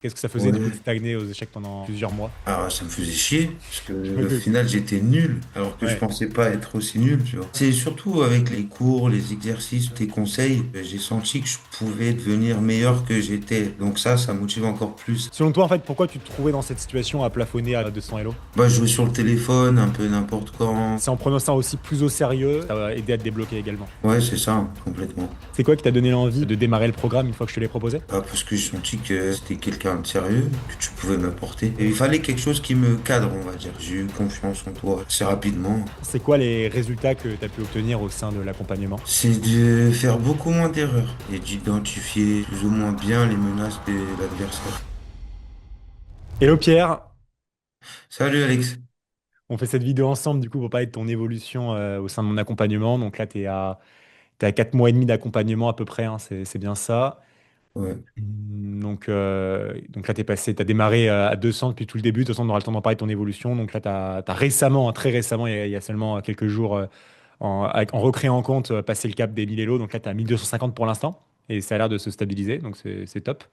Qu'est-ce que ça faisait du coup de Ouais. stagner aux échecs pendant plusieurs mois? Alors, ça me faisait chier, parce que au Ok. final, j'étais nul, alors que je Ouais. pensais pas être aussi nul, tu vois. C'est surtout avec les cours, les exercices, tes conseils, j'ai senti que je pouvais devenir meilleur que j'étais. Donc ça motive encore plus. Selon toi, en fait, pourquoi tu te trouvais dans cette situation à plafonner à 200 Elo? Bah, jouer sur le téléphone, un peu n'importe quand. C'est en prenant ça aussi plus au sérieux, ça va aider à te débloquer également. Ouais, c'est ça, complètement. C'est quoi qui t'a donné l'envie de démarrer le programme une fois que je te l'ai proposé? Bah, parce que j'ai senti que c'était quelqu'un de sérieux, que tu pouvais m'apporter. Et il fallait quelque chose qui me cadre, on va dire. J'ai eu confiance en toi assez rapidement. C'est quoi les résultats que tu as pu obtenir au sein de l'accompagnement? C'est de faire beaucoup moins d'erreurs et d'identifier plus ou moins bien les menaces de l'adversaire. Hello Pierre, Salut Alex. on fait cette vidéo ensemble du coup pour parler de ton évolution au sein de mon accompagnement. Donc là, t'es à 4 mois et demi d'accompagnement à peu près, hein, c'est bien ça. Ouais. Donc là, t'as démarré à 200 depuis tout le début. De toute façon, on aura le temps d'en parler de ton évolution. Donc là, t'as récemment, hein, très récemment, il y a seulement quelques jours, en recréant un compte, passé le cap des 1000 Elo. Donc là, tu as 1250 pour l'instant. Et ça a l'air de se stabiliser. Donc c'est top.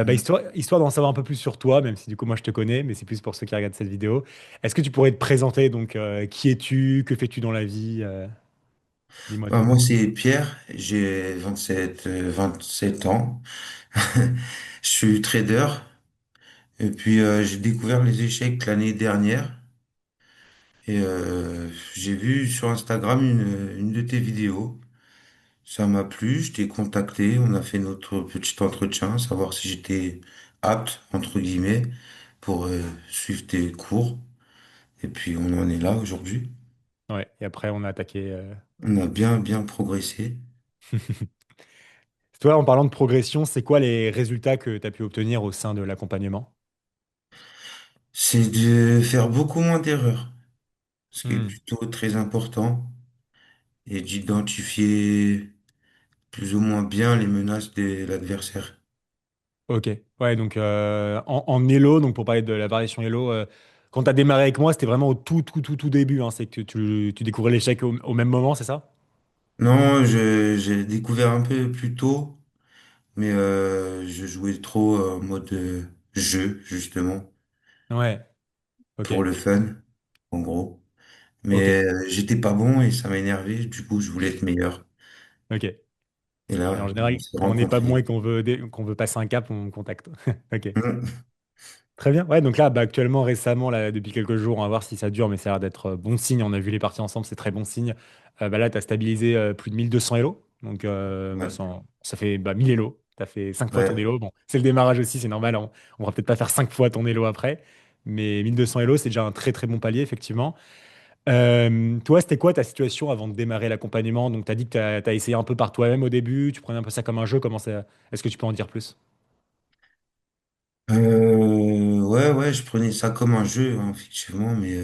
Histoire d'en savoir un peu plus sur toi, même si du coup, moi, je te connais, mais c'est plus pour ceux qui regardent cette vidéo. Est-ce que tu pourrais te présenter? Donc, qui es-tu? Que fais-tu dans la vie? Dis-moi tout. Moi c'est Pierre, j'ai 27 ans. Je suis trader et puis j'ai découvert les échecs l'année dernière et j'ai vu sur Instagram une de tes vidéos. Ça m'a plu, je t'ai contacté, on a fait notre petit entretien, savoir si j'étais apte, entre guillemets, pour suivre tes cours. Et puis on en est là aujourd'hui. Ouais. Et après, on a attaqué. On a bien, bien progressé. Toi, en parlant de progression, c'est quoi les résultats que tu as pu obtenir au sein de l'accompagnement? C'est de faire beaucoup moins d'erreurs, ce qui est Hmm. plutôt très important, et d'identifier plus ou moins bien les menaces de l'adversaire. Ok. Ouais, donc en Elo, donc pour parler de la variation Elo, quand tu as démarré avec moi, c'était vraiment au tout début, hein, c'est que tu découvrais l'échec au même moment, c'est ça? Non, j'ai découvert un peu plus tôt, mais je jouais trop en mode jeu, justement, Ouais. Ok. pour le fun, en gros. Ok. Mais j'étais pas bon et ça m'a énervé, du coup je voulais être meilleur. Ok. Et Et en là, on général, s'est quand on n'est pas bon rencontrés. et qu'on veut passer un cap, on contacte. Ok. Mm. Très bien. Ouais, donc là, bah, actuellement, récemment, là, depuis quelques jours, on va voir si ça dure, mais ça a l'air d'être bon signe. On a vu les parties ensemble, c'est très bon signe. Bah, là, tu as stabilisé plus de 1200 Elo. Donc, bah, Ouais, ça fait 1000 Elo. Tu as fait 5 fois ton ouais. Elo. Bon, c'est le démarrage aussi, c'est normal. On va peut-être pas faire 5 fois ton Elo après. Mais 1200 Elo, c'est déjà un très très bon palier, effectivement. Toi, c'était quoi ta situation avant de démarrer l'accompagnement? Donc, tu as dit que tu as essayé un peu par toi-même au début. Tu prenais un peu ça comme un jeu. Comment ça... Est-ce que tu peux en dire plus? Ouais, je prenais ça comme un jeu, hein, effectivement, mais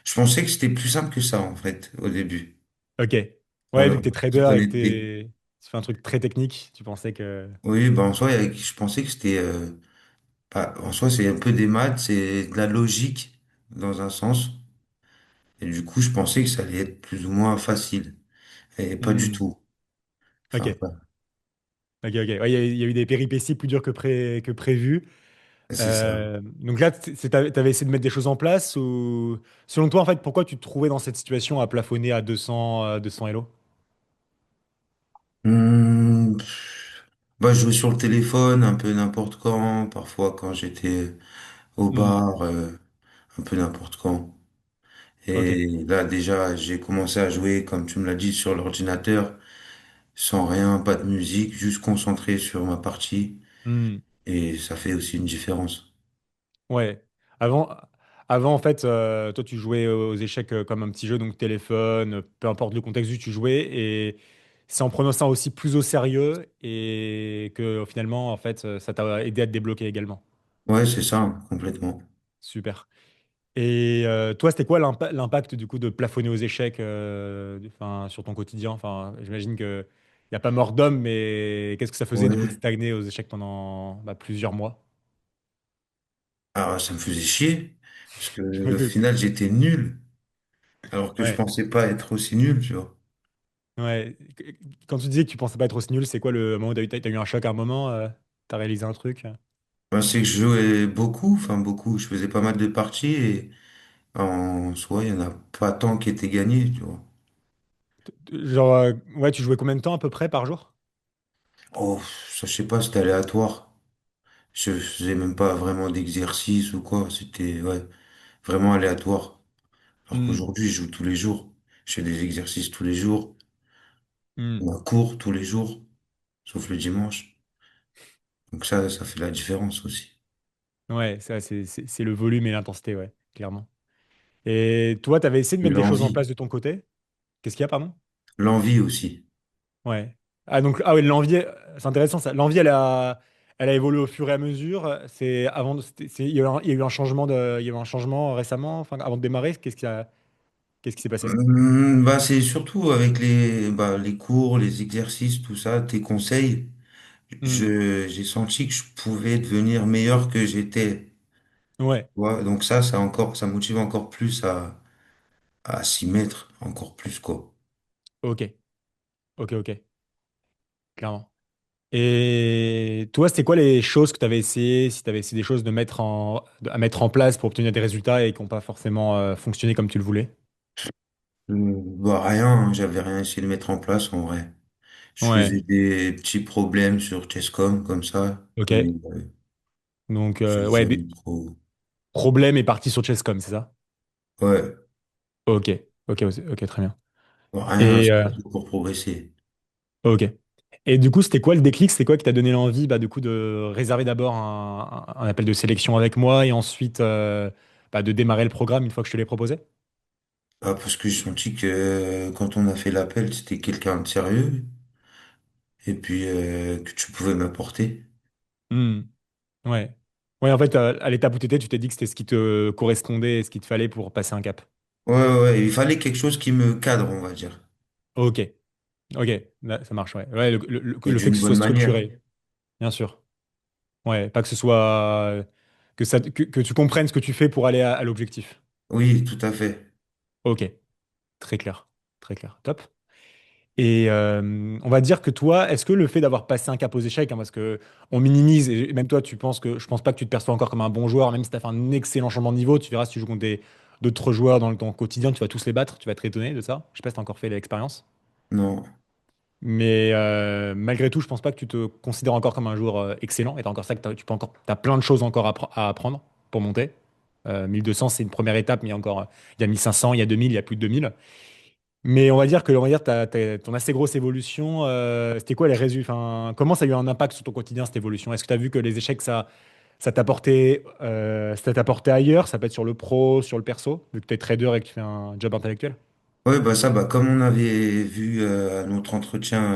je pensais que c'était plus simple que ça, en fait, au début. Ok. Ouais, vu Voilà. que t'es Tu trader et connais que tu fais un truc très technique, tu pensais que... Oui, ben en soi, je pensais que c'était en soi, c'est un peu des maths, c'est de la logique, dans un sens. Et du coup, je pensais que ça allait être plus ou moins facile. Et pas du Hmm. tout. Enfin, Ok. Ok. Ouais, il y a eu des péripéties plus dures que prévu. c'est ça. Donc là, t'avais essayé de mettre des choses en place ou... Selon toi, en fait, pourquoi tu te trouvais dans cette situation à plafonner à 200 Elo? Bah, je jouais sur le téléphone un peu n'importe quand, parfois quand j'étais au Hmm. bar, un peu n'importe quand. Ok. Et là, déjà, j'ai commencé à jouer, comme tu me l'as dit, sur l'ordinateur, sans rien, pas de musique, juste concentré sur ma partie. Hmm. Et ça fait aussi une différence. Ouais. Avant, avant, en fait, toi, tu jouais aux échecs comme un petit jeu, donc téléphone, peu importe le contexte, juste tu jouais. Et c'est en prenant ça aussi plus au sérieux et que finalement, en fait, ça t'a aidé à te débloquer également. Ouais, c'est ça, hein, complètement. Super. Et toi, c'était quoi l'impact du coup de plafonner aux échecs enfin, sur ton quotidien? Enfin, j'imagine que il n'y a pas mort d'homme, mais qu'est-ce que ça faisait du coup de Ouais. stagner aux échecs pendant plusieurs mois? Alors, ça me faisait chier, parce que au final, j'étais nul, alors que je Ouais. pensais pas être aussi nul, tu vois. Ouais. Quand tu disais que tu pensais pas être aussi nul, c'est quoi le moment où t'as eu un choc à un moment? T'as réalisé un truc? Ben, c'est que je jouais beaucoup, enfin beaucoup. Je faisais pas mal de parties et en soi, il y en a pas tant qui étaient gagnés, tu vois. Genre, ouais, tu jouais combien de temps à peu près par jour? Oh, ça, je sais pas, c'était aléatoire. Je faisais même pas vraiment d'exercice ou quoi. C'était, ouais, vraiment aléatoire. Alors Hmm, qu'aujourd'hui, je joue tous les jours. Je fais des exercices tous les jours. hmm. On cours tous les jours, sauf le dimanche. Donc ça fait la différence aussi. Ouais, ça, c'est le volume et l'intensité, ouais, clairement. Et toi, tu avais essayé de Et mettre des choses en l'envie. place de ton côté? Qu'est-ce qu'il y a, pardon? L'envie aussi. Ouais. Ah, donc, ah oui, l'envie, c'est intéressant ça. L'envie, elle a évolué au fur et à mesure. C'est avant, il y a eu un changement il y a eu un changement récemment, enfin, avant de démarrer. Qu'est-ce qui s'est passé? Bah, c'est surtout avec les cours, les exercices, tout ça, tes conseils. Hmm. J'ai senti que je pouvais devenir meilleur que j'étais. Ouais. Tu vois, donc ça motive encore plus à s'y mettre encore plus, quoi. Ok. Ok, ok. Clairement. Et toi, c'était quoi les choses que tu avais essayé, si tu avais essayé des choses à mettre en place pour obtenir des résultats et qui n'ont pas forcément fonctionné comme tu le voulais? Bah, rien, hein, j'avais rien essayé de mettre en place en vrai. Je faisais Ouais. des petits problèmes sur Chesscom comme ça, Ok. mais Donc, j'ai ouais, jamais trop. problème est parti sur Chesscom, c'est ça? Ouais, Ok. Ok, ok, très bien. rien, Et, surtout pour progresser. ok. Et du coup, c'était quoi le déclic? C'était quoi qui t'a donné l'envie bah, du coup, de réserver d'abord un appel de sélection avec moi et ensuite bah, de démarrer le programme une fois que je te l'ai proposé? Ah, parce que j'ai senti que quand on a fait l'appel, c'était quelqu'un de sérieux et puis que tu pouvais m'apporter. Hmm. Ouais. Ouais, en fait, à l'étape où tu étais, tu t'es dit que c'était ce qui te correspondait et ce qu'il te fallait pour passer un cap. Ouais, ouais, ouais, il fallait quelque chose qui me cadre, on va dire, Ok. Ok. Là, ça marche, ouais. Ouais, et le fait que d'une ce soit bonne manière. structuré, bien sûr. Ouais, pas que ce soit. Que tu comprennes ce que tu fais pour aller à l'objectif. Oui, tout à fait. Ok. Très clair. Très clair. Top. Et on va dire que toi, est-ce que le fait d'avoir passé un cap aux échecs, hein, parce que on minimise, et même toi, tu penses que je pense pas que tu te perçois encore comme un bon joueur, même si tu as fait un excellent changement de niveau, tu verras si tu joues contre d'autres joueurs dans ton quotidien, tu vas tous les battre, tu vas être étonné de ça. Je sais pas si tu as encore fait l'expérience. Non, Mais malgré tout, je pense pas que tu te considères encore comme un joueur excellent. Et t'as encore ça que tu peux encore, t'as plein de choses encore à apprendre pour monter. 1200, c'est une première étape, mais il y a 1500, il y a 2000, il y a plus de 2000. Mais on va dire, ton assez grosse évolution, c'était quoi les résultats? Enfin, comment ça a eu un impact sur ton quotidien, cette évolution? Est-ce que tu as vu que les échecs, ça t'apportait ailleurs? Ça peut être sur le pro, sur le perso, vu que tu es trader et que tu fais un job intellectuel? ouais, bah ça, bah comme on avait vu à notre entretien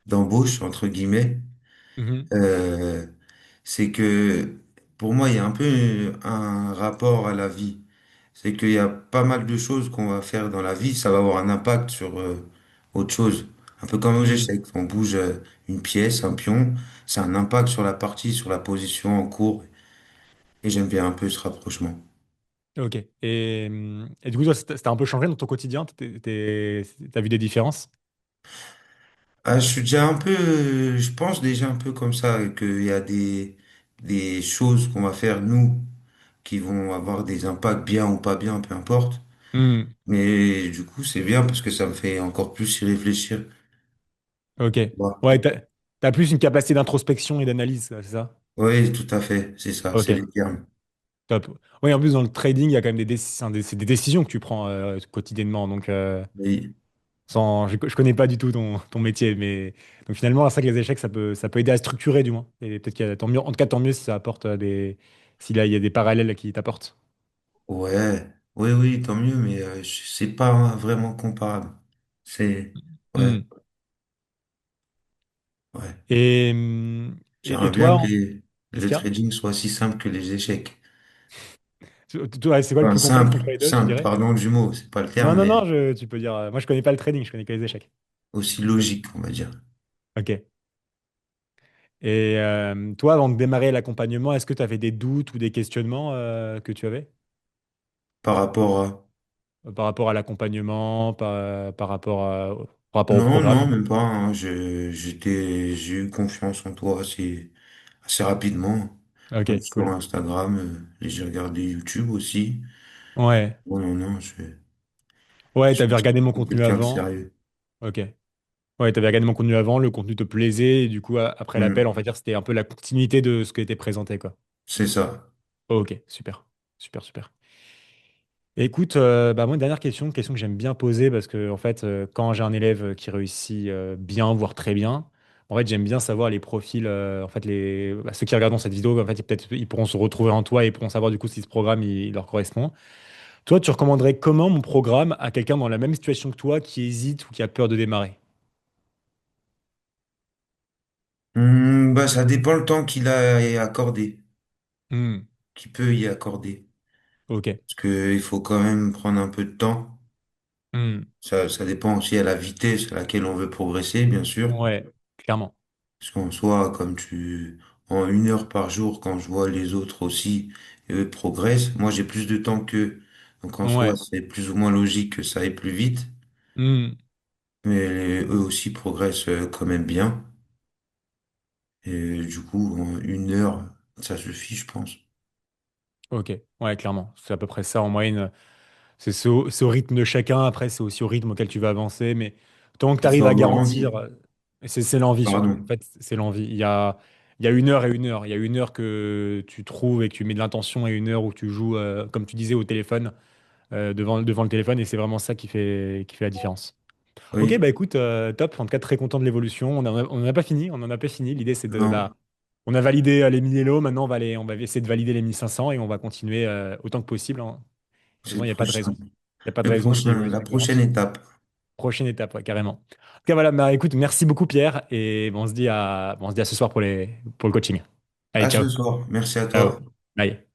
d'embauche entre guillemets, Mhm. euh, c'est que pour moi il y a un peu un rapport à la vie. C'est qu'il y a pas mal de choses qu'on va faire dans la vie, ça va avoir un impact sur autre chose. Un peu comme aux Mhm. échecs, on bouge une pièce, un pion, ça a un impact sur la partie, sur la position en cours, et j'aime bien un peu ce rapprochement. Ok. Et du coup, toi, c'était un peu changé dans ton quotidien? T'as vu des différences? Ah, je suis déjà un peu, je pense déjà un peu comme ça, qu'il y a des choses qu'on va faire nous qui vont avoir des impacts bien ou pas bien, peu importe. Hmm. Mais du coup, c'est bien parce que ça me fait encore plus y réfléchir. Ok. Ouais, Ouais, t'as plus une capacité d'introspection et d'analyse, c'est ça? oui, tout à fait, c'est ça, c'est les Ok. termes. Top. Oui, en plus, dans le trading, il y a quand même c'est des décisions que tu prends quotidiennement. Donc, Oui, je connais pas du tout ton métier, mais donc finalement, c'est ça que les échecs, ça peut aider à structurer, du moins. Et peut-être tant mieux, en tout cas, tant mieux si ça apporte si là, il y a des parallèles qui t'apportent. ouais, oui, oui, tant mieux, mais c'est pas vraiment comparable. C'est, ouais, Hmm. ouais. Et, et J'aimerais bien toi, que qu'est-ce le qu'il y a? trading soit aussi simple que les échecs. Toi, c'est quoi le Enfin, plus complexe simple, entre les deux, tu simple, dirais? pardon du mot, c'est pas le Non, terme, non, mais non, tu peux dire. Moi, je connais pas le trading, je connais que les échecs. aussi logique, on va dire. Ok. Et toi, avant de démarrer l'accompagnement, est-ce que tu avais des doutes ou des questionnements que tu avais Par rapport à... par rapport à l'accompagnement, par rapport au Non, non, programme? même pas, hein. J'ai eu confiance en toi. C'est assez rapidement, même Ok, sur cool. Instagram, et j'ai regardé YouTube aussi. Ouais. Non, non, non, Ouais, je t'avais regardé mon suis contenu quelqu'un de avant. sérieux. Ok. Ouais, t'avais regardé mon contenu avant, le contenu te plaisait, et du coup, après l'appel, on Hmm, va dire, c'était un peu la continuité de ce qui était présenté, quoi. c'est ça. Ok, super. Super, super. Écoute, bah moi, une dernière question, une question que j'aime bien poser parce que, en fait, quand j'ai un élève qui réussit bien, voire très bien, en fait, j'aime bien savoir les profils, en fait, ceux qui regardent cette vidéo, en fait, peut-être ils pourront se retrouver en toi et ils pourront savoir du coup si ce programme il leur correspond. Toi, tu recommanderais comment mon programme à quelqu'un dans la même situation que toi qui hésite ou qui a peur de démarrer? Bah, ça dépend le temps qu'il a accordé, Hmm, qu'il peut y accorder. ok. Parce que il faut quand même prendre un peu de temps. Hmm, Ça dépend aussi à la vitesse à laquelle on veut progresser, bien sûr. ouais, clairement. Parce qu'en soi, en 1 heure par jour, quand je vois les autres aussi, eux progressent, moi j'ai plus de temps qu'eux. Donc en soi, Ouais. c'est plus ou moins logique que ça aille plus vite. Hmm, Mais eux aussi progressent quand même bien. Et du coup, en 1 heure, ça suffit, je pense. ok. Ouais, clairement. C'est à peu près ça en moyenne. C'est au rythme de chacun, après, c'est aussi au rythme auquel tu vas avancer, mais tant que tu Il faut arrives à avoir envie. garantir, c'est l'envie surtout. En Pardon. fait, c'est l'envie. Il y a 1 heure et 1 heure. Il y a 1 heure que tu trouves et que tu mets de l'intention et 1 heure où tu joues, comme tu disais, au téléphone, devant le téléphone, et c'est vraiment ça qui fait la différence. Ok, Oui. bah écoute, top. En tout cas, très content de l'évolution. On n'en a pas fini. On n'en a pas fini. L'idée, c'est de Non, là. On a validé les 1000 Elo. Maintenant, on va essayer de valider les 1500 et on va continuer autant que possible, hein. c'est Sinon, le il n'y a pas de prochain. raison. Il n'y a pas de raison si La l'évolution est prochaine lente. étape. Prochaine étape, ouais, carrément. En tout cas, voilà, bah, écoute, merci beaucoup, Pierre. Et bon, on se dit à ce soir pour le coaching. Allez, À ciao. ce soir. Merci à Ciao. toi. Bye.